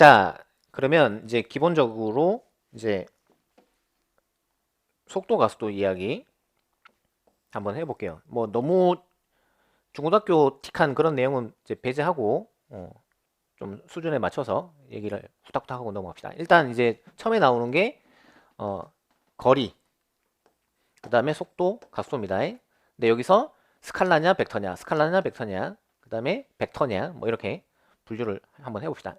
자, 그러면 이제 기본적으로 이제 속도 가속도 이야기 한번 해볼게요. 뭐 너무 중고등학교 틱한 그런 내용은 이제 배제하고 좀 수준에 맞춰서 얘기를 후딱후딱 하고 넘어갑시다. 일단 이제 처음에 나오는 게 어, 거리, 그 다음에 속도, 가속도입니다. 근데 여기서 스칼라냐, 벡터냐, 스칼라냐, 벡터냐, 그 다음에 벡터냐, 뭐 이렇게 분류를 한번 해봅시다.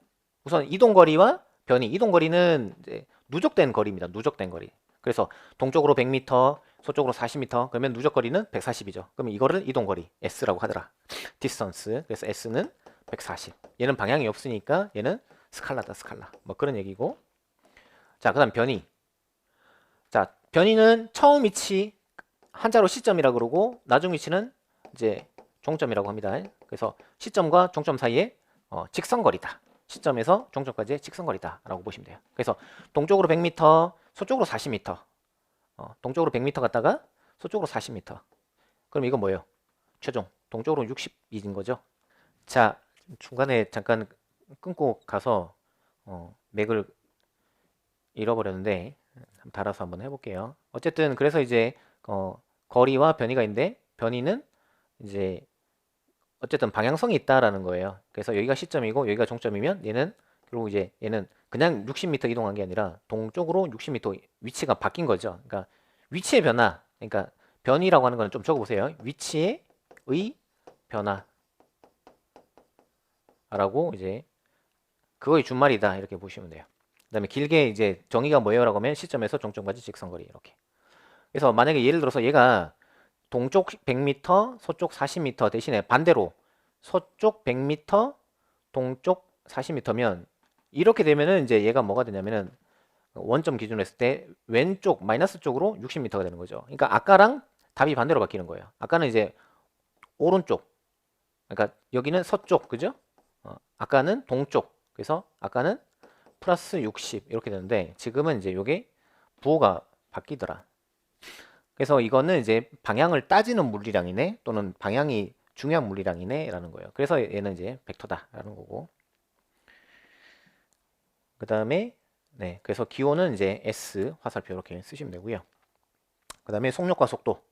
우선 이동거리와 변이, 이동거리는 이제 누적된 거리입니다. 누적된 거리. 그래서 동쪽으로 100m, 서쪽으로 40m, 그러면 누적거리는 140이죠. 그러면 이거를 이동거리, S라고 하더라. 디스턴스. 그래서 S는 140. 얘는 방향이 없으니까 얘는 스칼라다, 스칼라. 뭐 그런 얘기고. 자, 그 다음 변이. 자, 변이는 처음 위치 한자로 시점이라고 그러고 나중 위치는 이제 종점이라고 합니다. 그래서 시점과 종점 사이에 직선거리다. 시점에서 종점까지의 직선거리다라고 보시면 돼요. 그래서 동쪽으로 100m, 서쪽으로 40m. 동쪽으로 100m 갔다가 서쪽으로 40m. 그럼 이건 뭐예요? 최종. 동쪽으로 60인 거죠. 자, 중간에 잠깐 끊고 가서 맥을 잃어버렸는데 달아서 한번 해볼게요. 어쨌든 그래서 이제 거리와 변이가 있는데 변이는 이제 어쨌든 방향성이 있다라는 거예요. 그래서 여기가 시점이고 여기가 종점이면 얘는 결국 이제 얘는 그냥 60m 이동한 게 아니라 동쪽으로 60m 위치가 바뀐 거죠. 그러니까 위치의 변화. 그러니까 변이라고 하는 거는 좀 적어보세요. 위치의 변화라고 이제 그거의 준말이다 이렇게 보시면 돼요. 그다음에 길게 이제 정의가 뭐예요라고 하면 시점에서 종점까지 직선거리 이렇게. 그래서 만약에 예를 들어서 얘가 동쪽 100m, 서쪽 40m 대신에 반대로 서쪽 100m, 동쪽 40m면 이렇게 되면은 이제 얘가 뭐가 되냐면은 원점 기준으로 했을 때 왼쪽 마이너스 쪽으로 60m가 되는 거죠. 그러니까 아까랑 답이 반대로 바뀌는 거예요. 아까는 이제 오른쪽, 그러니까 여기는 서쪽, 그죠? 아까는 동쪽. 그래서 아까는 플러스 60 이렇게 되는데 지금은 이제 요게 부호가 바뀌더라. 그래서 이거는 이제 방향을 따지는 물리량이네 또는 방향이 중요한 물리량이네 라는 거예요. 그래서 얘는 이제 벡터다 라는 거고. 그 다음에 네, 그래서 기호는 이제 S 화살표 이렇게 쓰시면 되고요. 그 다음에 속력과 속도.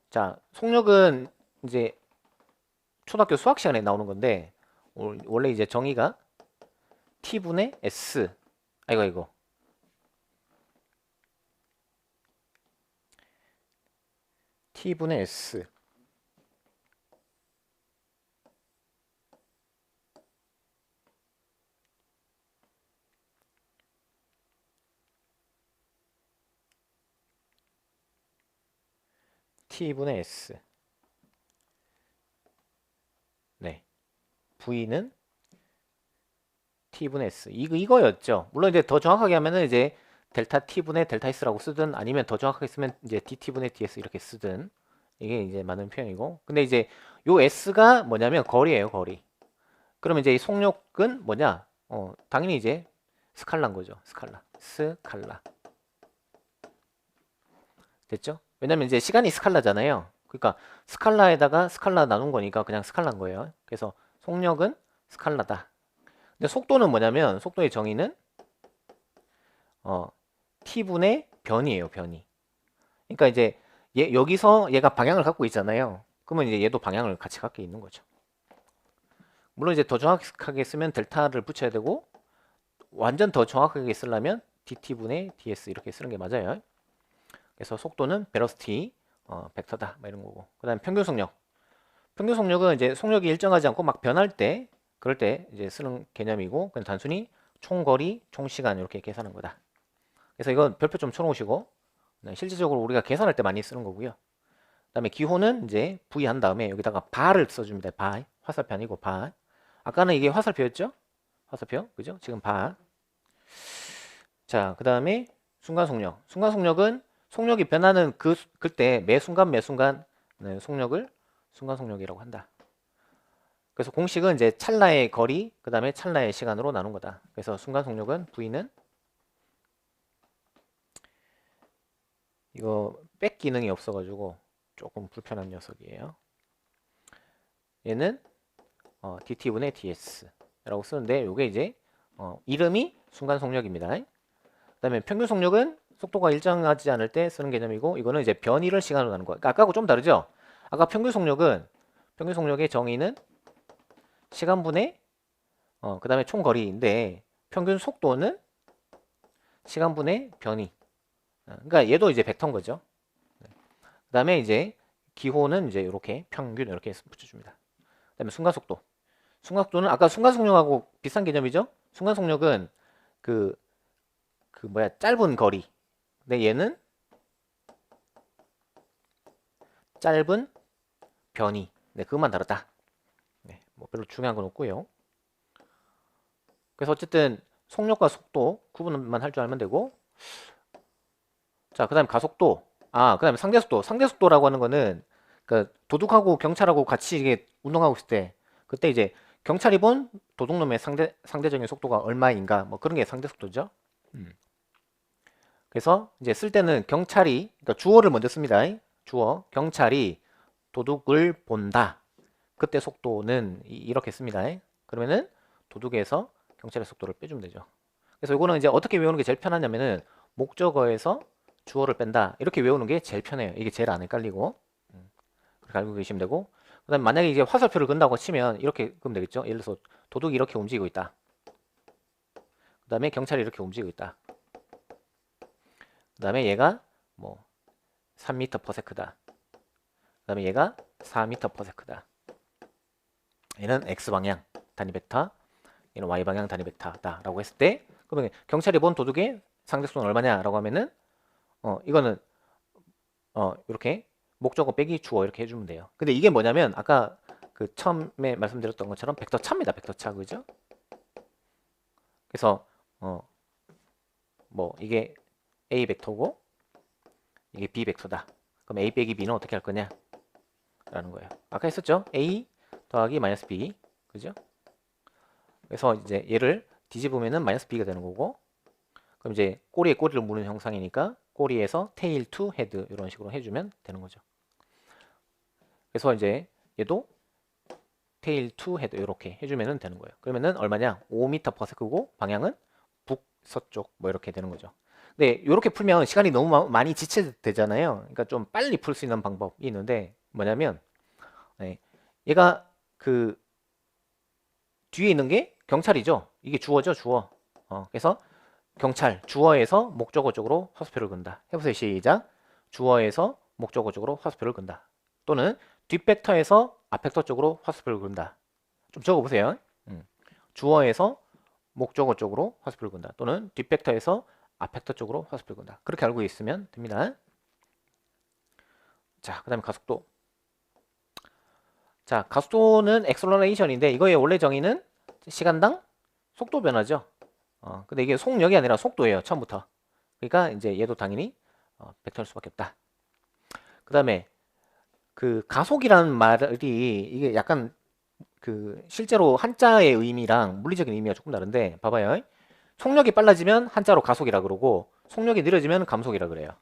자, 속력은 이제 초등학교 수학 시간에 나오는 건데 원래 이제 정의가 T분의 S. 이거 T분의 S. T분의 S. 네. V는 T분의 S. 이거였죠. 물론 이제 더 정확하게 하면은 이제 델타 T분의 델타 S라고 쓰든 아니면 더 정확하게 쓰면 이제 DT분의 DS 이렇게 쓰든 이게 이제 맞는 표현이고. 근데 이제 요 S가 뭐냐면 거리예요, 거리. 그러면 이제 이 속력은 뭐냐? 당연히 이제 스칼라인 거죠. 스칼라. 스칼라. 됐죠? 왜냐면 이제 시간이 스칼라잖아요. 그러니까 스칼라에다가 스칼라 나눈 거니까 그냥 스칼라인 거예요. 그래서 속력은 스칼라다. 근데 속도는 뭐냐면 속도의 정의는 t분의 변이에요, 변이. 그러니까 이제 여기서 얘가 방향을 갖고 있잖아요. 그러면 이제 얘도 방향을 같이 갖게 있는 거죠. 물론 이제 더 정확하게 쓰면 델타를 붙여야 되고 완전 더 정확하게 쓰려면 dt분의 ds 이렇게 쓰는 게 맞아요. 그래서 속도는 velocity, 벡터다 뭐 이런 거고. 그다음에 평균 속력. 평균 속력은 이제 속력이 일정하지 않고 막 변할 때 그럴 때 이제 쓰는 개념이고 그냥 단순히 총거리, 총시간 이렇게 계산한 거다. 그래서 이건 별표 좀 쳐놓으시고 네, 실질적으로 우리가 계산할 때 많이 쓰는 거고요. 그다음에 기호는 이제 V 한 다음에 여기다가 바를 써줍니다. 바 화살표 아니고 바. 아까는 이게 화살표였죠? 화살표 그죠? 지금 바. 자, 그다음에 순간 속력. 순간 속력은 속력이 변하는 그때 매 순간 매 순간 네, 속력을 순간 속력이라고 한다. 그래서 공식은 이제 찰나의 거리, 그다음에 찰나의 시간으로 나눈 거다. 그래서 순간 속력은 V는 이거 백 기능이 없어가지고 조금 불편한 녀석이에요. 얘는 dt분의 ds 라고 쓰는데 요게 이제 이름이 순간 속력입니다. 그 다음에 평균 속력은 속도가 일정하지 않을 때 쓰는 개념이고, 이거는 이제 변이를 시간으로 나눈 거예요. 그러니까 아까하고 좀 다르죠? 아까 평균 속력의 정의는 시간분의 그 다음에 총거리인데, 평균 속도는 시간분의 변이. 그러니까 얘도 이제 벡터인 거죠. 그 다음에 이제 기호는 이제 이렇게 평균 이렇게 붙여줍니다. 그 다음에 순간속도. 순간속도는 아까 순간속력하고 비슷한 개념이죠? 순간속력은 그 짧은 거리. 근데 얘는 짧은 변이. 네, 그것만 다르다. 네, 뭐 별로 중요한 건 없고요. 그래서 어쨌든 속력과 속도 구분만 할 줄 알면 되고, 자, 그 다음에 가속도. 그 다음에 상대속도. 상대속도라고 하는 거는 그 도둑하고 경찰하고 같이 이게 운동하고 있을 때, 그때 이제 경찰이 본 도둑놈의 상대적인 속도가 얼마인가, 뭐 그런 게 상대속도죠. 그래서 이제 쓸 때는 경찰이, 그러니까 주어를 먼저 씁니다. 주어. 경찰이 도둑을 본다. 그때 속도는 이렇게 씁니다. 그러면은 도둑에서 경찰의 속도를 빼주면 되죠. 그래서 이거는 이제 어떻게 외우는 게 제일 편하냐면은 목적어에서 주어를 뺀다. 이렇게 외우는 게 제일 편해요. 이게 제일 안 헷갈리고. 그렇게 알고 계시면 되고. 그 다음에 만약에 이제 화살표를 그은다고 치면 이렇게 그으면 되겠죠. 예를 들어서 도둑이 이렇게 움직이고 있다. 그 다음에 경찰이 이렇게 움직이고 있다. 그 다음에 얘가 뭐 3m/s다. 그 다음에 얘가 4m/s다. 얘는 x방향 단위 벡터, 얘는 y방향 단위 벡터다 라고 했을 때, 그러면 경찰이 본 도둑의 상대속도는 얼마냐 라고 하면은 이거는 이렇게 목적어 빼기 주어 이렇게 해주면 돼요. 근데 이게 뭐냐면 아까 그 처음에 말씀드렸던 것처럼 벡터 차입니다. 벡터 차. 그죠? 그래서 뭐 이게 A 벡터고 이게 B 벡터다. 그럼 A 빼기 B는 어떻게 할 거냐 라는 거예요. 아까 했었죠? A 더하기 마이너스 B. 그죠? 그래서 이제 얘를 뒤집으면은 마이너스 B가 되는 거고, 그럼 이제 꼬리에 꼬리를 무는 형상이니까 꼬리에서 테일 투 헤드 이런 식으로 해주면 되는 거죠. 그래서 이제 얘도 테일 투 헤드 이렇게 해주면 되는 거예요. 그러면은 얼마냐? 5m/s고 방향은 북서쪽 뭐 이렇게 되는 거죠. 근데 이렇게 풀면 시간이 너무 많이 지체되잖아요. 그러니까 좀 빨리 풀 수 있는 방법이 있는데 뭐냐면, 얘가 그 뒤에 있는 게 경찰이죠. 이게 주어죠, 주어. 그래서 경찰, 주어에서 목적어 쪽으로 화살표를 그은다. 해보세요, 시작. 주어에서 목적어 쪽으로 화살표를 그은다. 또는 뒷벡터에서 앞벡터 쪽으로 화살표를 그은다. 좀 적어보세요. 주어에서 목적어 쪽으로 화살표를 그은다. 또는 뒷벡터에서 앞벡터 쪽으로 화살표를 그은다. 그렇게 알고 있으면 됩니다. 자, 그 다음에 가속도. 자, 가속도는 엑셀러레이션인데 이거의 원래 정의는 시간당 속도 변화죠. 근데 이게 속력이 아니라 속도예요, 처음부터. 그러니까 이제 얘도 당연히 벡터일 수밖에 없다. 그 다음에 그 가속이라는 말이 이게 약간 그 실제로 한자의 의미랑 물리적인 의미가 조금 다른데, 봐봐요. 속력이 빨라지면 한자로 가속이라 그러고 속력이 느려지면 감속이라 그래요.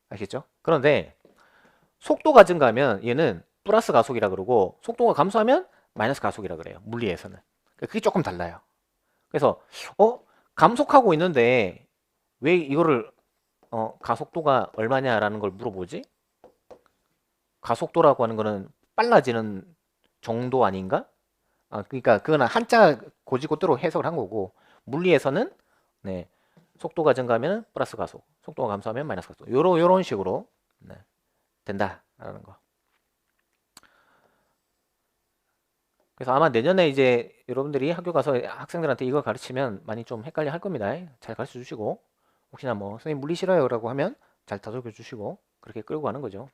아시겠죠? 그런데 속도가 증가하면 얘는 플러스 가속이라 그러고 속도가 감소하면 마이너스 가속이라 그래요. 물리에서는. 그게 조금 달라요. 그래서 감속하고 있는데 왜 이거를 가속도가 얼마냐라는 걸 물어보지? 가속도라고 하는 거는 빨라지는 정도 아닌가? 그러니까 그거는 한자 고지고대로 해석을 한 거고, 물리에서는 속도가 증가하면 플러스 가속, 속도가 감소하면 마이너스 가속, 요런 식으로 된다라는 거. 그래서 아마 내년에 이제 여러분들이 학교 가서 학생들한테 이거 가르치면 많이 좀 헷갈려 할 겁니다. 잘 가르쳐 주시고, 혹시나 뭐 선생님 물리 싫어요 라고 하면 잘 다독여 주시고 그렇게 끌고 가는 거죠.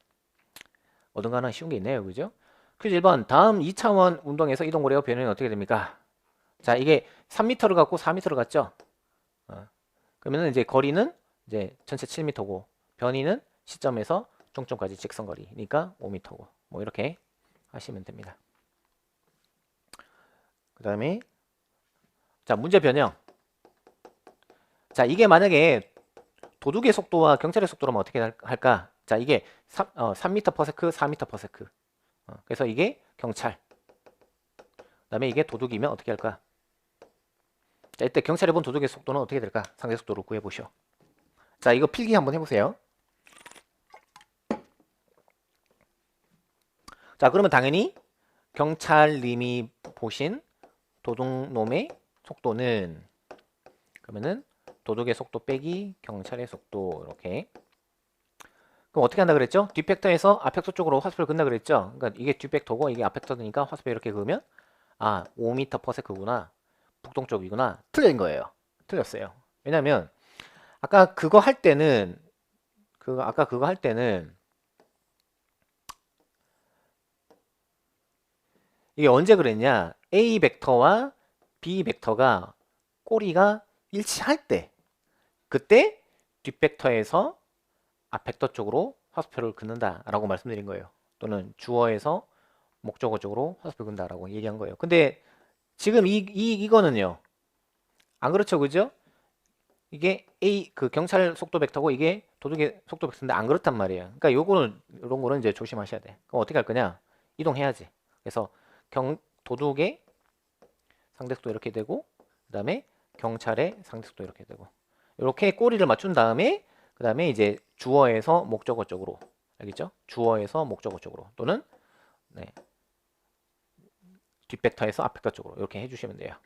어딘가 하나 쉬운 게 있네요. 그죠? 퀴즈 1번. 다음 2차원 운동에서 이동거리와 변형이 어떻게 됩니까? 자, 이게 3m를 갖고 4m를 갔죠? 그러면 이제 거리는 이제 전체 7m고 변이는 시점에서 종점까지 직선거리니까 5m고 뭐 이렇게 하시면 됩니다. 그 다음에 자, 문제 변형. 자, 이게 만약에 도둑의 속도와 경찰의 속도라면 어떻게 할까? 자, 이게 3m/s, 4m/s. 그래서 이게 경찰. 그 다음에 이게 도둑이면 어떻게 할까? 자, 이때 경찰이 본 도둑의 속도는 어떻게 될까? 상대 속도로 구해보시오. 자, 이거 필기 한번 해보세요. 자, 그러면 당연히 경찰님이 보신 도둑놈의 속도는, 그러면은 도둑의 속도 빼기 경찰의 속도, 이렇게. 그럼 어떻게 한다 그랬죠? 뒷벡터에서 앞벡터 쪽으로 화살표를 긋는다 그랬죠? 그러니까 이게 뒷벡터고 이게 앞벡터니까 화살표 이렇게 그으면 5m/s구나. 북동쪽이구나. 틀린 거예요. 틀렸어요. 왜냐면 아까 그거 할 때는 이게 언제 그랬냐? A 벡터와 B 벡터가 꼬리가 일치할 때, 그때 뒷벡터에서 앞벡터 쪽으로 화살표를 긋는다라고 말씀드린 거예요. 또는 주어에서 목적어 쪽으로 화살표 긋는다라고 얘기한 거예요. 근데 지금 이거는요. 안 그렇죠, 그죠? 이게 그 경찰 속도 벡터고 이게 도둑의 속도 벡터인데 안 그렇단 말이에요. 그러니까 이런 거는 이제 조심하셔야 돼. 그럼 어떻게 할 거냐? 이동해야지. 그래서 도둑의 상대 속도 이렇게 되고, 그 다음에 경찰의 상대 속도 이렇게 되고, 이렇게 꼬리를 맞춘 다음에, 그 다음에 이제 주어에서 목적어 쪽으로, 알겠죠? 주어에서 목적어 쪽으로, 또는 네, 뒷벡터에서 앞벡터 쪽으로 이렇게 해주시면 돼요.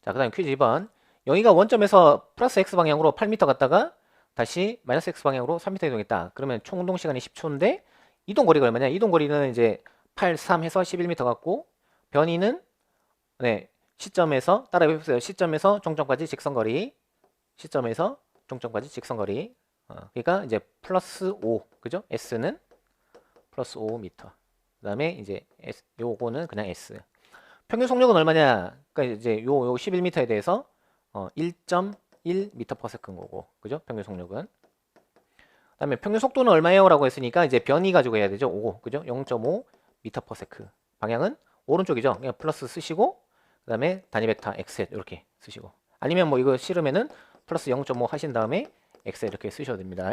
자, 그 다음에 퀴즈 2번. 여기가 원점에서 플러스 x 방향으로 8m 갔다가 다시 마이너스 x 방향으로 3m 이동했다. 그러면 총 운동 시간이 10초인데 이동 거리가 얼마냐? 이동 거리는 이제 8, 3 해서 11m 같고, 변이는 네, 시점에서 따라해 보세요. 시점에서 종점까지 직선거리. 시점에서 종점까지 직선거리. 그러니까 이제 플러스 5, 그죠? s는 플러스 5m. 그다음에 이제 요거는 그냥 s. 평균 속력은 얼마냐? 그러니까 이제 요 11m에 대해서 1.1m/s인 거고, 그죠? 평균 속력은. 그다음에 평균 속도는 얼마예요? 라고 했으니까 이제 변이 가지고 해야 되죠. 5, 그죠? 0.5m/s. 방향은 오른쪽이죠. 그냥 플러스 쓰시고, 그다음에 단위 벡터 x 이렇게 쓰시고. 아니면 뭐 이거 싫으면은 플러스 0.5 하신 다음에 x 이렇게 쓰셔도 됩니다.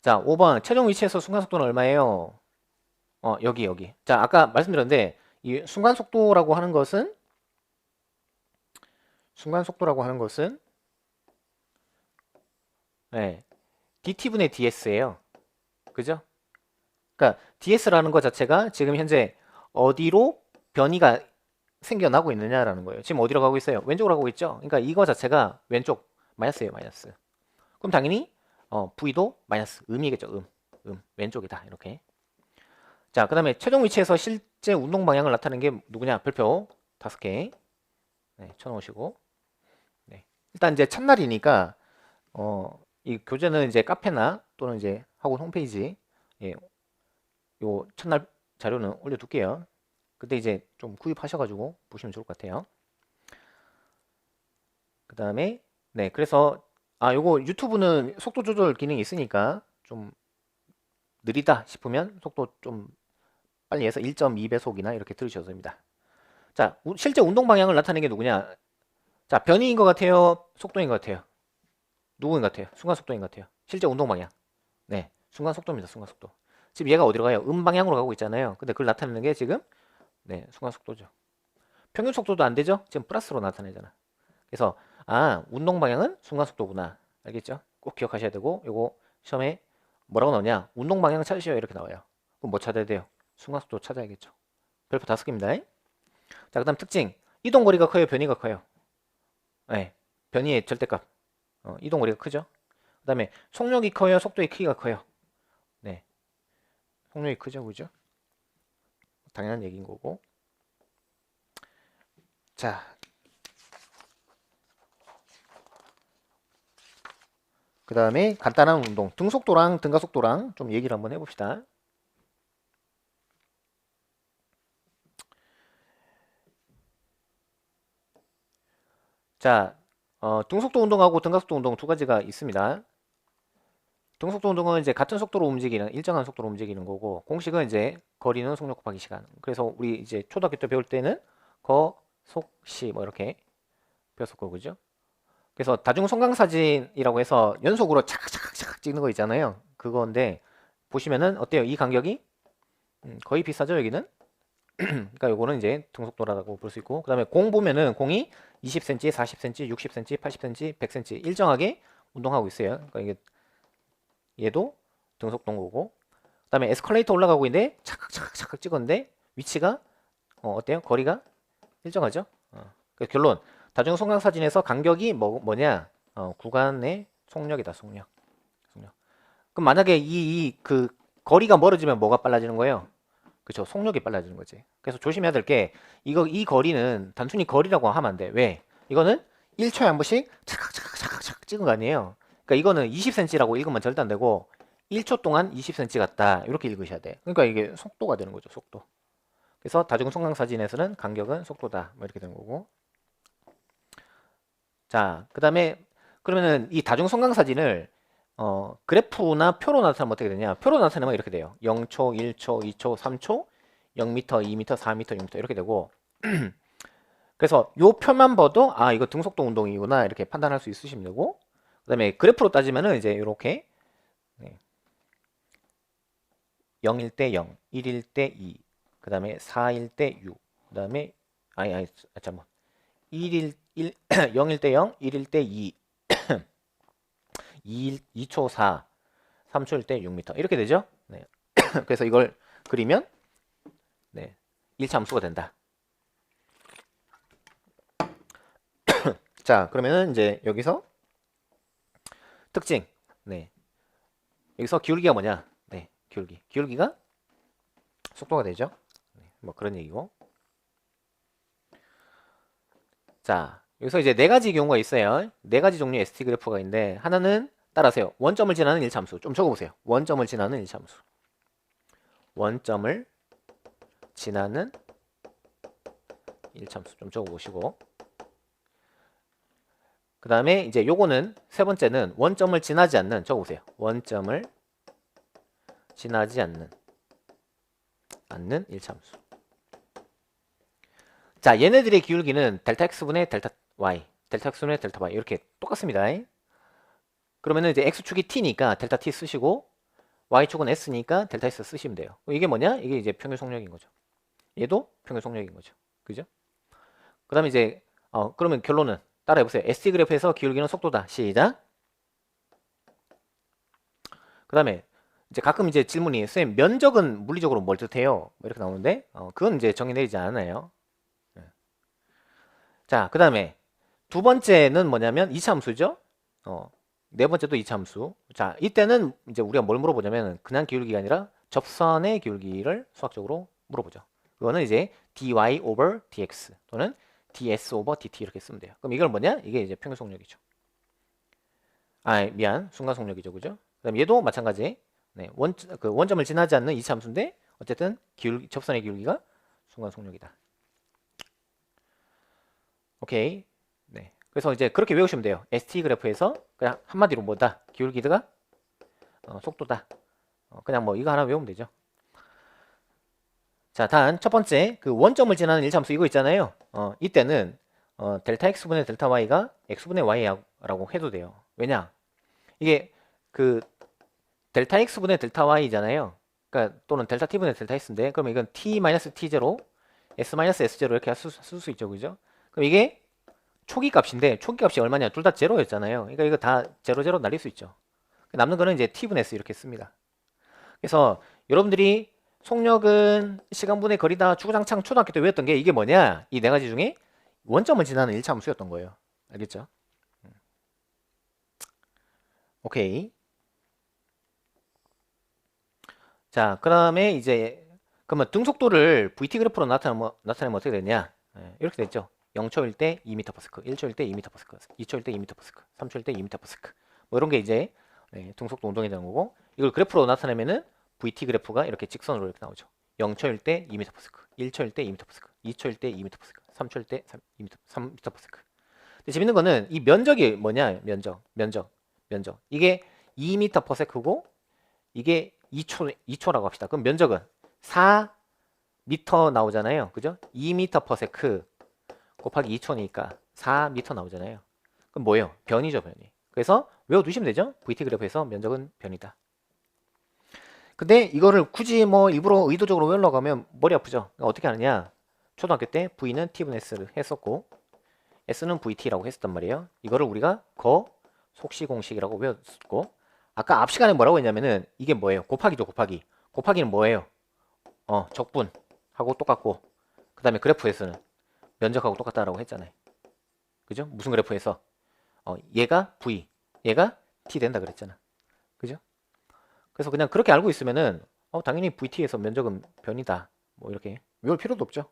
자, 5번 최종 위치에서 순간 속도는 얼마예요? 여기. 자, 아까 말씀드렸는데 이 순간 속도라고 하는 것은 네, dt분의 ds예요. 그죠? 그러니까 ds라는 것 자체가 지금 현재 어디로 변이가 생겨나고 있느냐라는 거예요. 지금 어디로 가고 있어요? 왼쪽으로 가고 있죠? 그러니까 이거 자체가 왼쪽 마이너스예요, 마이너스. 그럼 당연히 v도 마이너스, 음이겠죠, 왼쪽이다, 이렇게. 자, 그 다음에 최종 위치에서 실제 운동 방향을 나타내는 게 누구냐? 별표 5개 네, 쳐놓으시고. 네. 일단 이제 첫날이니까 이 교재는 이제 카페나 또는 이제 학원 홈페이지 예, 요 첫날 자료는 올려둘게요. 그때 이제 좀 구입하셔가지고 보시면 좋을 것 같아요. 그 다음에 네, 그래서 요거 유튜브는 속도 조절 기능이 있으니까 좀 느리다 싶으면 속도 좀 빨리 해서 1.2배속이나 이렇게 들으셔도 됩니다. 자, 실제 운동 방향을 나타내는 게 누구냐? 자, 변이인 것 같아요? 속도인 것 같아요? 누구인 것 같아요? 순간 속도인 것 같아요? 실제 운동 방향. 네, 순간 속도입니다. 순간 속도. 지금 얘가 어디로 가요? 방향으로 가고 있잖아요. 근데 그걸 나타내는 게 지금 네, 순간 속도죠. 평균 속도도 안 되죠? 지금 플러스로 나타내잖아. 그래서 운동 방향은 순간 속도구나. 알겠죠? 꼭 기억하셔야 되고, 요거 시험에 뭐라고 나오냐? 운동 방향 찾으셔야 이렇게 나와요. 그럼 뭐 찾아야 돼요? 순간 속도 찾아야겠죠. 별표 5개입니다. 자, 그다음 특징. 이동 거리가 커요, 변이가 커요? 네, 변이의 절대값. 이동 거리가 크죠? 그다음에 속력이 커요, 속도의 크기가 커요? 네, 속력이 크죠, 그죠? 당연한 얘기인 거고. 자, 그 다음에 간단한 운동, 등속도랑 등가속도랑 좀 얘기를 한번 해봅시다. 자, 등속도 운동하고 등가속도 운동 두 가지가 있습니다. 등속도 운동은 이제 같은 속도로 움직이는, 일정한 속도로 움직이는 거고, 공식은 이제 거리는 속력 곱하기 시간. 그래서 우리 이제 초등학교 때 배울 때는 거속시 뭐 이렇게 배웠었고, 그죠? 그래서 다중 성광사진이라고 해서 연속으로 착착착 찍는 거 있잖아요. 그건데 보시면은 어때요? 이 간격이 거의 비슷하죠, 여기는? 그러니까 요거는 이제 등속도라고 볼 수 있고, 그 다음에 공 보면은 공이 20cm, 40cm, 60cm, 80cm, 100cm 일정하게 운동하고 있어요. 그러니까 이게 얘도 등속도인 거고. 그다음에 에스컬레이터 올라가고 있는데 착각 찍었는데 위치가 어때요? 거리가 일정하죠? 그러니까 결론 다중 성강 사진에서 간격이 뭐냐? 구간의 속력이다. 속력. 그럼 만약에 그 거리가 멀어지면 뭐가 빨라지는 거예요? 그쵸? 속력이 빨라지는 거지. 그래서 조심해야 될 게 이 거리는 단순히 거리라고 하면 안 돼. 왜? 이거는 1초에 한 번씩 착각 찍은 거 아니에요. 그러니까 이거는 20cm라고 읽으면 절대 안 되고 1초 동안 20cm 같다. 이렇게 읽으셔야 돼. 그러니까 이게 속도가 되는 거죠. 속도. 그래서 다중 성강 사진에서는 간격은 속도다. 뭐 이렇게 되는 거고. 자, 그다음에 그러면은 이 다중 성강 사진을 그래프나 표로 나타내면 어떻게 되냐? 표로 나타내면 이렇게 돼요. 0초, 1초, 2초, 3초, 0m, 2m, 4m, 6m 이렇게 되고 그래서 요 표만 봐도 아 이거 등속도 운동이구나 이렇게 판단할 수 있으시면 되고 그다음에 그래프로 따지면은 이제 이렇게 0일 때 0, 1일 때 2, 그다음에 4일 때 6, 그다음에 잠깐만 0일 때 0, 1일 때 2, 2초 4, 3초일 때 6m 이렇게 되죠. 네. 그래서 이걸 그리면 네, 1차 함수가 된다. 자, 그러면은 이제 여기서 특징. 네. 여기서 기울기가 뭐냐? 네, 기울기. 기울기가 속도가 되죠. 네, 뭐 그런 얘기고. 자, 여기서 이제 네 가지 경우가 있어요. 네 가지 종류의 ST 그래프가 있는데 하나는 따라하세요. 원점을 지나는 1차 함수. 좀 적어보세요. 원점을 지나는 1차 함수. 원점을 지나는 1차 함수 좀 적어보시고 그 다음에 이제 요거는 세 번째는 원점을 지나지 않는 적어보세요. 원점을 지나지 않는 1차 함수. 자, 얘네들의 기울기는 델타 x분의 델타 y, 델타 x분의 델타 y 이렇게 똑같습니다. 그러면은 이제 x축이 t니까 델타 t 쓰시고 y축은 s니까 델타 s 쓰시면 돼요. 이게 뭐냐? 이게 이제 평균 속력인 거죠. 얘도 평균 속력인 거죠. 그죠? 그 다음에 이제 그러면 결론은 따라해보세요. ST 그래프에서 기울기는 속도다. 시작. 그 다음에 이제 가끔 이제 질문이 선생님 면적은 물리적으로 뭘 뜻해요? 뭐 이렇게 나오는데 그건 이제 정의 내리지 않아요. 자, 그 다음에 두 번째는 뭐냐면 2차 함수죠. 네 번째도 2차 함수. 자, 이때는 이제 우리가 뭘 물어보냐면 그냥 기울기가 아니라 접선의 기울기를 수학적으로 물어보죠. 그거는 이제 dy over dx 또는 ds over dt 이렇게 쓰면 돼요. 그럼 이걸 뭐냐? 이게 이제 평균 속력이죠. 순간 속력이죠. 그죠? 그다음 얘도 마찬가지. 네, 원점을 지나지 않는 2차 함수인데 어쨌든 접선의 기울기가 순간 속력이다. 오케이. 네. 그래서 이제 그렇게 외우시면 돼요. ST 그래프에서 그냥 한마디로 뭐다? 기울기가 속도다. 그냥 뭐 이거 하나 외우면 되죠. 자, 단 첫 번째 그 원점을 지나는 1차 함수 이거 있잖아요. 이때는 델타 x분의 델타 y가 x분의 y라고 해도 돼요. 왜냐? 이게 그 델타 x분의 델타 y잖아요. 그러니까 또는 델타 t분의 델타 x인데 그러면 이건 t-t0 s-s0 이렇게 쓸 수 있죠. 그죠? 그럼 이게 초기 값인데 초기 값이 얼마냐? 둘 다 제로였잖아요. 그러니까 이거 다 제로 날릴 수 있죠. 남는 거는 이제 t분의 s 이렇게 씁니다. 그래서 여러분들이 속력은 시간분의 거리다 주구장창 초등학교 때 외웠던 게 이게 뭐냐? 이 네 가지 중에 원점을 지나는 1차 함수였던 거예요. 알겠죠? 오케이. 자, 그 다음에 이제 그러면 등속도를 VT 그래프로 나타내면 어떻게 되냐? 이렇게 됐죠. 0초일 때 2m/s, 1초일 때 2m/s, 2초일 때 2m/s, 3초일 때 2m/s. 뭐 이런 게 이제 등속도 운동이 되는 거고 이걸 그래프로 나타내면은 VT 그래프가 이렇게 직선으로 이렇게 나오죠. 0초일 때 2m/s, 1초일 때 2m/s, 2초일 때 2m/s, 3초일 때 3m/s. 근데 재밌는 거는 이 면적이 뭐냐? 면적. 이게 2m/s고 이게 2초라고 합시다. 그럼 면적은 4m 나오잖아요. 그죠? 2m/s 곱하기 2초니까 4m 나오잖아요. 그럼 뭐예요? 변이죠, 변이. 그래서 외워두시면 되죠? VT 그래프에서 면적은 변이다. 근데 이거를 굳이 뭐 일부러 의도적으로 외우려고 하면 머리 아프죠? 그러니까 어떻게 하느냐? 초등학교 때 V는 T분의 S를 했었고 S는 VT라고 했었단 말이에요. 이거를 우리가 거 속시 공식이라고 배웠고, 아까 앞 시간에 뭐라고 했냐면은 이게 뭐예요? 곱하기죠, 곱하기. 곱하기는 뭐예요? 적분하고 똑같고, 그 다음에 그래프에서는 면적하고 똑같다라고 했잖아요. 그죠? 무슨 그래프에서? 얘가 V, 얘가 T 된다 그랬잖아. 그죠? 그래서 그냥 그렇게 알고 있으면은 당연히 VT에서 면적은 변이다. 뭐 이렇게 외울 필요도 없죠.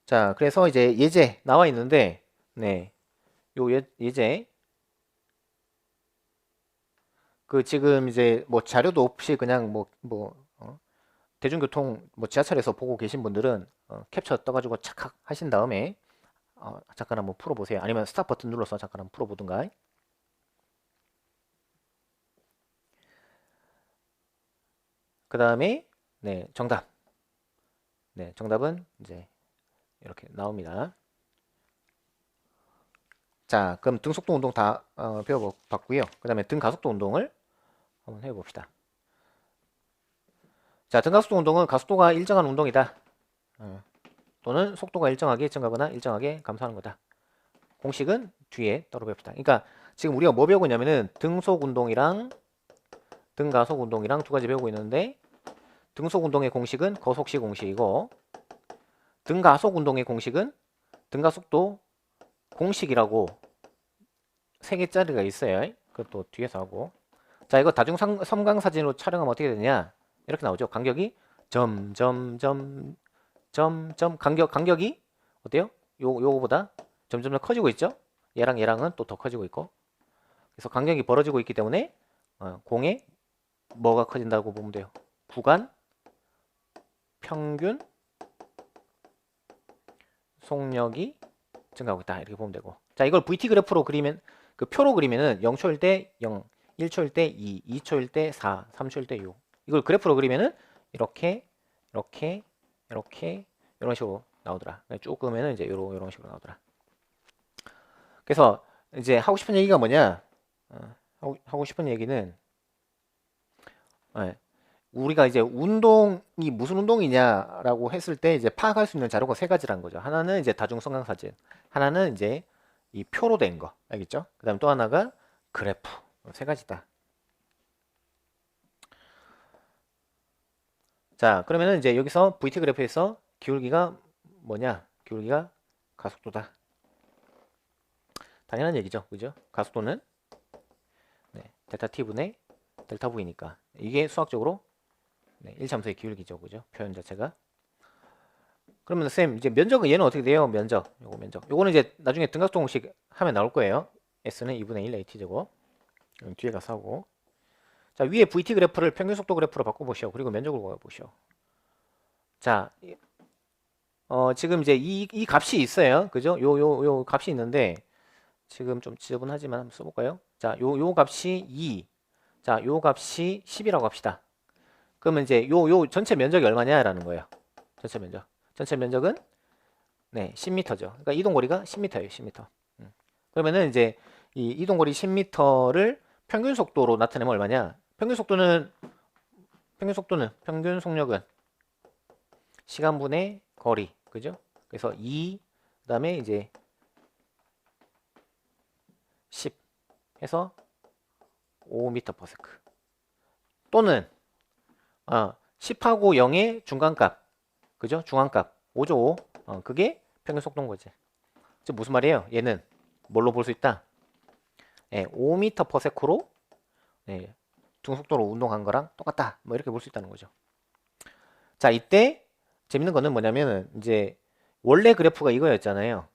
자, 그래서 이제 예제 나와 있는데, 네, 요 예제 그 지금 이제 뭐 자료도 없이 그냥 대중교통 뭐 지하철에서 보고 계신 분들은 캡처 떠가지고 착각 하신 다음에 잠깐 한번 풀어보세요. 아니면 스탑 버튼 눌러서 잠깐 한번 풀어보든가. 그 다음에 네, 정답. 네, 정답은 이제 이렇게 나옵니다. 자, 그럼 등속도 운동 다 배워봤고요. 그 다음에 등가속도 운동을 한번 해봅시다. 자, 등가속도 운동은 가속도가 일정한 운동이다. 또는 속도가 일정하게 증가하거나 일정하게 감소하는 거다. 공식은 뒤에 따로 배웁시다. 그러니까 지금 우리가 뭐 배우고 있냐면은 등속 운동이랑 등가속 운동이랑 두 가지 배우고 있는데, 등속 운동의 공식은 거속시 공식이고, 등가속 운동의 공식은 등가속도 공식이라고 세 개짜리가 있어요. 그것도 뒤에서 하고. 자, 이거 다중 섬광 사진으로 촬영하면 어떻게 되냐? 이렇게 나오죠. 간격이 점점점 점점 간격이 어때요? 요거보다 점점 더 커지고 있죠? 얘랑은 또 더 커지고 있고. 그래서 간격이 벌어지고 있기 때문에 공의 뭐가 커진다고 보면 돼요. 구간, 평균, 속력이 증가하고 있다. 이렇게 보면 되고. 자, 이걸 VT 그래프로 그리면, 그 표로 그리면은 0초일 때 0, 1초일 때 2, 2초일 때 4, 3초일 때 6. 이걸 그래프로 그리면은 이렇게 이런 식으로 나오더라. 쭉 끄면은 이제 이런 식으로 나오더라. 그래서 이제 하고 싶은 얘기가 뭐냐? 하고 싶은 얘기는 우리가 이제 운동이 무슨 운동이냐라고 했을 때 이제 파악할 수 있는 자료가 세 가지라는 거죠. 하나는 이제 다중성강 사진, 하나는 이제 이 표로 된 거, 알겠죠? 그다음 또 하나가 그래프, 세 가지다. 자, 그러면은 이제 여기서 VT 그래프에서 기울기가 뭐냐? 기울기가 가속도다. 당연한 얘기죠, 그죠? 가속도는 델타 T분의 델타 V니까 이게 수학적으로 1참수의 기울기죠, 그죠? 표현 자체가. 그러면 쌤, 이제 면적은 얘는 어떻게 돼요? 면적. 요거는 이제 나중에 등각도 공식 하면 나올 거예요. S는 2분의 1 AT제곱. 뒤에 가서 하고. 자, 위에 VT 그래프를 평균 속도 그래프로 바꿔보시오. 그리고 면적을 구해보시오. 자, 지금 이제 이 값이 있어요. 그죠? 요 값이 있는데, 지금 좀 지저분하지만 한번 써볼까요? 자, 요 값이 2. 자, 요 값이 10이라고 합시다. 그러면 이제 요 전체 면적이 얼마냐라는 거예요. 전체 면적. 전체 면적은 10m죠. 그러니까 이동거리가 10m예요. 10m. 그러면은 이제 이 이동거리 10m를 평균 속도로 나타내면 얼마냐? 평균 속력은 시간분의 거리, 그죠? 그래서 2 그다음에 이제 10 해서 5m/s. 또는 10하고 0의 중간값, 그죠? 중앙값 5죠. 5. 그게 평균 속도인 거지. 즉 무슨 말이에요? 얘는 뭘로 볼 수 있다? 5m/s로 중속도로 운동한 거랑 똑같다. 뭐 이렇게 볼 수 있다는 거죠. 자, 이때 재밌는 거는 뭐냐면은 이제 원래 그래프가 이거였잖아요.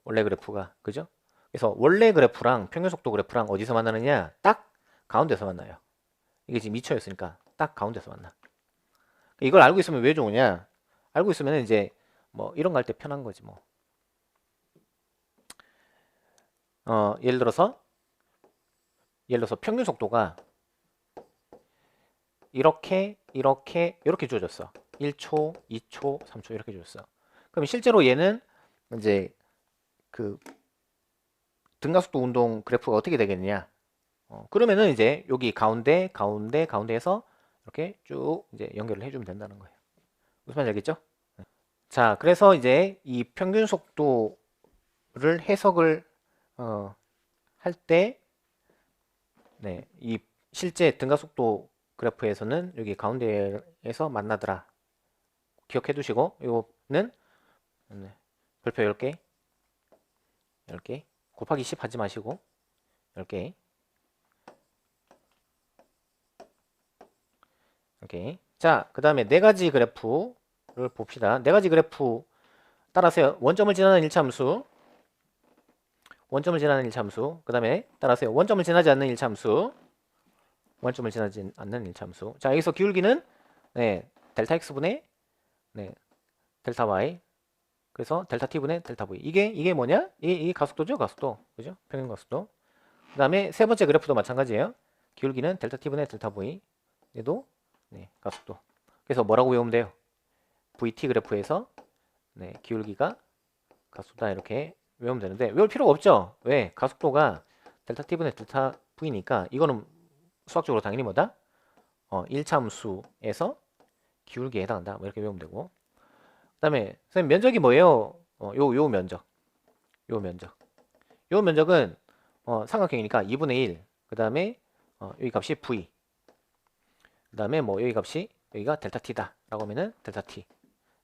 원래 그래프가, 그죠? 그래서 원래 그래프랑 평균 속도 그래프랑 어디서 만나느냐? 딱 가운데서 만나요. 이게 지금 2초였으니까 딱 가운데서 만나. 이걸 알고 있으면 왜 좋으냐? 알고 있으면 이제 뭐 이런 거 할 때 편한 거지 뭐. 예를 들어서 평균 속도가 이렇게 주어졌어. 1초, 2초, 3초 이렇게 주어졌어. 그럼 실제로 얘는 이제 그 등가속도 운동 그래프가 어떻게 되겠느냐? 그러면은 이제 여기 가운데에서 이렇게 쭉 이제 연결을 해주면 된다는 거예요. 무슨 말인지 알겠죠? 자, 그래서 이제 이 평균 속도를 해석을 할 때, 네, 이 실제 등가 속도 그래프에서는 여기 가운데에서 만나더라. 기억해 두시고, 요거는 네, 별표 10개, 10개, 곱하기 10 하지 마시고, 10개, 오케이. 자, 그 다음에 네 가지 그래프를 봅시다. 네 가지 그래프 따라서요. 원점을 지나는 일차함수, 원점을 지나는 일차함수, 그 다음에 따라서요. 원점을 지나지 않는 일차함수, 원점을 지나지 않는 일차함수. 자, 여기서 기울기는 네, 델타 x분의 네, 델타 y. 그래서 델타 t분의 델타 v. 이게 뭐냐? 이게 가속도죠, 가속도. 그죠? 평균 가속도. 그 다음에 세 번째 그래프도 마찬가지예요. 기울기는 델타 t분의 델타 v. 얘도 네, 가속도. 그래서 뭐라고 외우면 돼요? vt 그래프에서 네, 기울기가 가속도다 이렇게 외우면 되는데 외울 필요가 없죠. 왜? 가속도가 델타 t분의 델타 v니까 이거는 수학적으로 당연히 뭐다? 1차 함수에서 기울기에 해당한다. 뭐 이렇게 외우면 되고. 그다음에 선생님 면적이 뭐예요? 요 면적. 요 면적. 요 면적은 삼각형이니까 2분의 1. 그다음에 여기 값이 v. 그다음에 뭐 여기 값이 여기가 델타 t다라고 하면은 델타 t.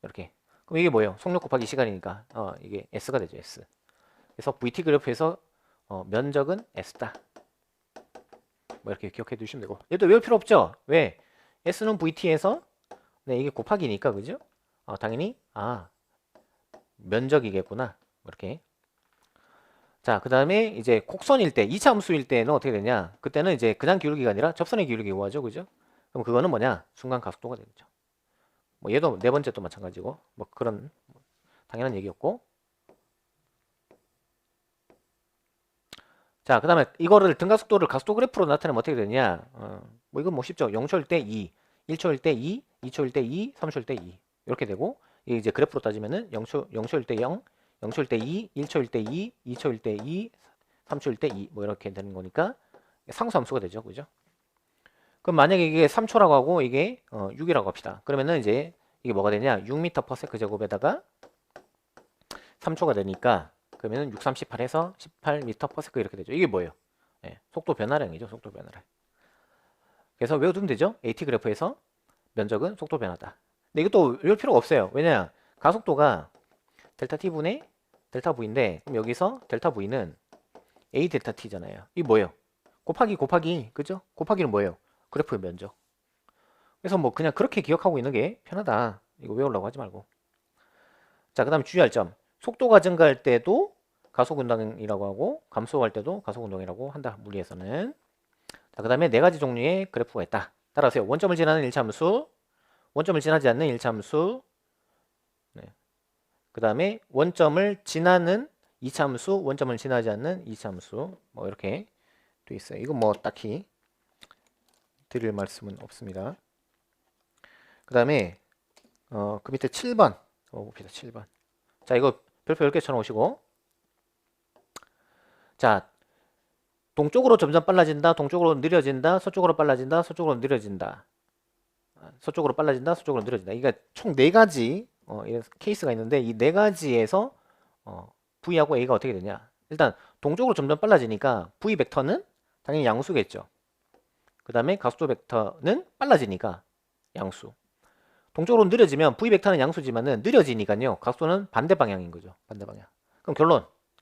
이렇게. 그럼 이게 뭐예요? 속력 곱하기 시간이니까 이게 s가 되죠, s. 그래서 vt 그래프에서 면적은 s다. 뭐 이렇게 기억해 두시면 되고. 얘도 외울 필요 없죠? 왜? s는 vt에서 네, 이게 곱하기니까 그죠? 당연히 면적이겠구나. 이렇게. 자, 그 다음에 이제 곡선일 때, 2차 함수일 때는 어떻게 되냐? 그때는 이제 그냥 기울기가 아니라 접선의 기울기 구하죠, 그죠? 그럼 그거는 뭐냐? 순간 가속도가 되겠죠. 뭐 얘도 네 번째 또 마찬가지고, 뭐 그런 당연한 얘기였고. 자, 그 다음에 이거를 등가속도를 가속도 그래프로 나타내면 어떻게 되냐? 뭐 이건 뭐 쉽죠. 0초일 때 2, 1초일 때 2, 2초일 때 2, 3초일 때 2. 이렇게 되고, 이게 이제 그래프로 따지면은 0초일 때 0, 0초일 때 2, 1초일 때 2, 2초일 때 2, 3초일 때 2. 뭐 이렇게 되는 거니까 상수함수가 되죠. 그죠? 그럼 만약에 이게 3초라고 하고 이게 6이라고 합시다. 그러면은 이제 이게 뭐가 되냐? 6m/s 제곱에다가 3초가 되니까 그러면은 6, 3, 18 해서 18m/s 이렇게 되죠. 이게 뭐예요? 예, 속도 변화량이죠. 속도 변화량. 그래서 외워두면 되죠. AT 그래프에서 면적은 속도 변화다. 근데 이것도 외울 필요가 없어요. 왜냐? 가속도가 델타 t분의 델타 v인데 그럼 여기서 델타 v는 a 델타 t잖아요. 이게 뭐예요? 곱하기 그죠? 곱하기는 뭐예요? 그래프의 면적. 그래서 뭐 그냥 그렇게 기억하고 있는 게 편하다. 이거 외우려고 하지 말고. 자, 그 다음에 주의할 점. 속도가 증가할 때도 가속운동이라고 하고 감소할 때도 가속운동이라고 한다. 물리에서는. 자, 그 다음에 네 가지 종류의 그래프가 있다. 따라하세요. 원점을 지나는 1차 함수, 원점을 지나지 않는 1차 함수, 네. 그 다음에 원점을 지나는 2차 함수, 원점을 지나지 않는 2차 함수. 뭐 이렇게 돼 있어요. 이건 뭐 딱히 드릴 말씀은 없습니다. 그 다음에 그 밑에 7번 봅시다. 7번. 자, 이거 별표 10개 쳐놓으시고, 자, 동쪽으로 점점 빨라진다, 동쪽으로 느려진다, 서쪽으로 빨라진다, 서쪽으로 느려진다, 서쪽으로 빨라진다, 서쪽으로 느려진다. 이게 총 4가지 케이스가 있는데 이 4가지에서 V하고 A가 어떻게 되냐? 일단 동쪽으로 점점 빨라지니까 V 벡터는 당연히 양수겠죠. 그 다음에 가속도 벡터는 빨라지니까 양수. 동쪽으로 느려지면 V 벡터는 양수지만은 느려지니까요. 가속도는 반대 방향인 거죠. 반대 방향. 그럼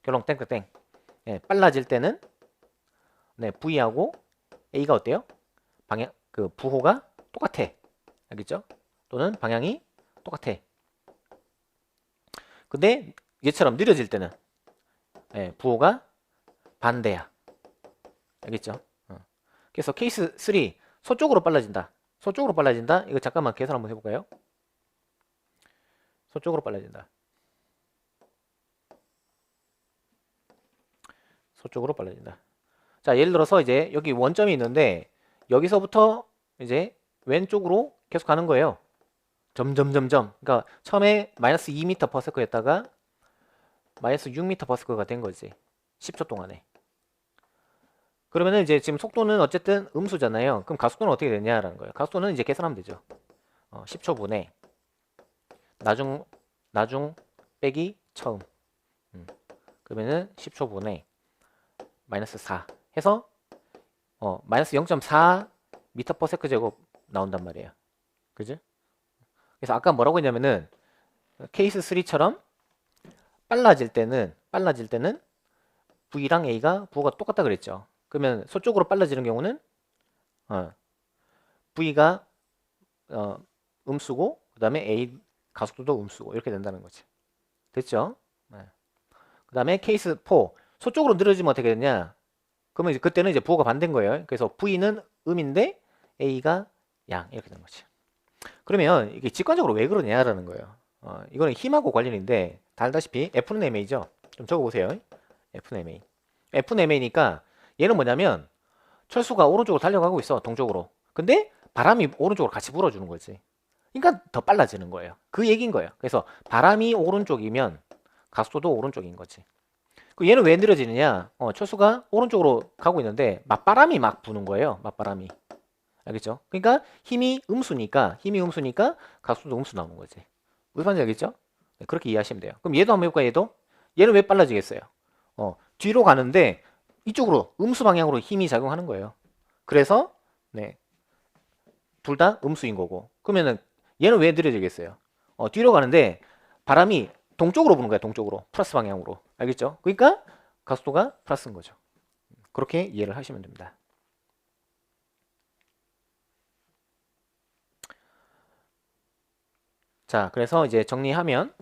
결론 땡땡땡. 예, 빨라질 때는 네, V하고 A가 어때요? 방향 그 부호가 똑같아. 알겠죠? 또는 방향이 똑같아. 근데 얘처럼 느려질 때는 예, 부호가 반대야. 알겠죠? 그래서 케이스 3 서쪽으로 빨라진다. 서쪽으로 빨라진다. 이거 잠깐만 계산 한번 해볼까요? 서쪽으로 빨라진다. 서쪽으로 빨라진다. 자, 예를 들어서 이제 여기 원점이 있는데 여기서부터 이제 왼쪽으로 계속 가는 거예요. 점점. 그러니까 처음에 마이너스 2m/s였다가 마이너스 6m/s가 된 거지. 10초 동안에. 그러면은 이제 지금 속도는 어쨌든 음수잖아요. 그럼 가속도는 어떻게 되냐라는 거예요. 가속도는 이제 계산하면 되죠. 10초분에 나중 빼기 처음. 그러면은 10초분에 마이너스 4 해서 마이너스 0.4 미터 퍼 세크 제곱 나온단 말이에요. 그죠? 그래서 아까 뭐라고 했냐면은 케이스 3처럼 빨라질 때는 V랑 A가 부호가 똑같다 그랬죠. 그러면 서쪽으로 빨라지는 경우는 V가 음수고 그 다음에 A 가속도도 음수고 이렇게 된다는 거지. 됐죠? 네. 그 다음에 케이스 4 서쪽으로 늘어지면 어떻게 되냐? 그러면 이제 그때는 이제 부호가 반대인 거예요. 그래서 V는 음인데 A가 양 이렇게 되는 거지. 그러면 이게 직관적으로 왜 그러냐라는 거예요. 이거는 힘하고 관련인데 다 알다시피 F는 MA죠. 좀 적어보세요. F는 MA. F는 MA니까 얘는 뭐냐면 철수가 오른쪽으로 달려가고 있어. 동쪽으로. 근데 바람이 오른쪽으로 같이 불어주는 거지. 그러니까 더 빨라지는 거예요. 그 얘기인 거예요. 그래서 바람이 오른쪽이면 가속도도 오른쪽인 거지. 얘는 왜 느려지느냐? 철수가 오른쪽으로 가고 있는데 맞바람이 막 부는 거예요. 맞바람이. 알겠죠? 그러니까 힘이 음수니까 가속도 음수 나오는 거지. 무슨 말인지 알겠죠? 네, 그렇게 이해하시면 돼요. 그럼 얘도 한번 해볼까요? 얘는 왜 빨라지겠어요? 뒤로 가는데 이쪽으로 음수 방향으로 힘이 작용하는 거예요. 그래서 네, 둘 다 음수인 거고. 그러면은 얘는 왜 느려지겠어요? 뒤로 가는데 바람이 동쪽으로 부는 거야. 동쪽으로. 플러스 방향으로. 알겠죠? 그러니까 가속도가 플러스인 거죠. 그렇게 이해를 하시면 됩니다. 자, 그래서 이제 정리하면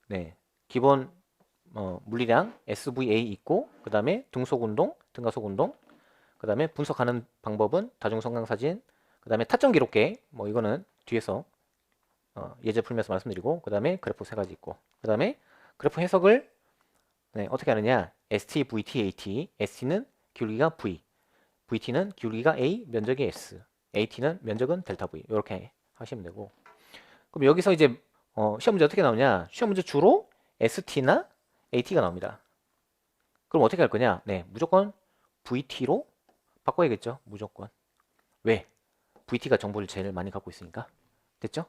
네, 기본 물리량 SVA 있고 그 다음에 등속운동, 등가속운동 그 다음에 분석하는 방법은 다중성강사진 그 다음에 타점 기록계 뭐 이거는 뒤에서 예제 풀면서 말씀드리고 그 다음에 그래프 세 가지 있고 그 다음에 그래프 해석을 네, 어떻게 하느냐 ST, VT, AT ST는 기울기가 V VT는 기울기가 A, 면적이 S AT는 면적은 델타 V 이렇게 하시면 되고 그럼 여기서 이제 시험 문제 어떻게 나오냐 시험 문제 주로 ST나 AT가 나옵니다. 그럼 어떻게 할 거냐 네 무조건 VT로 바꿔야겠죠 무조건 왜? VT가 정보를 제일 많이 갖고 있으니까 됐죠?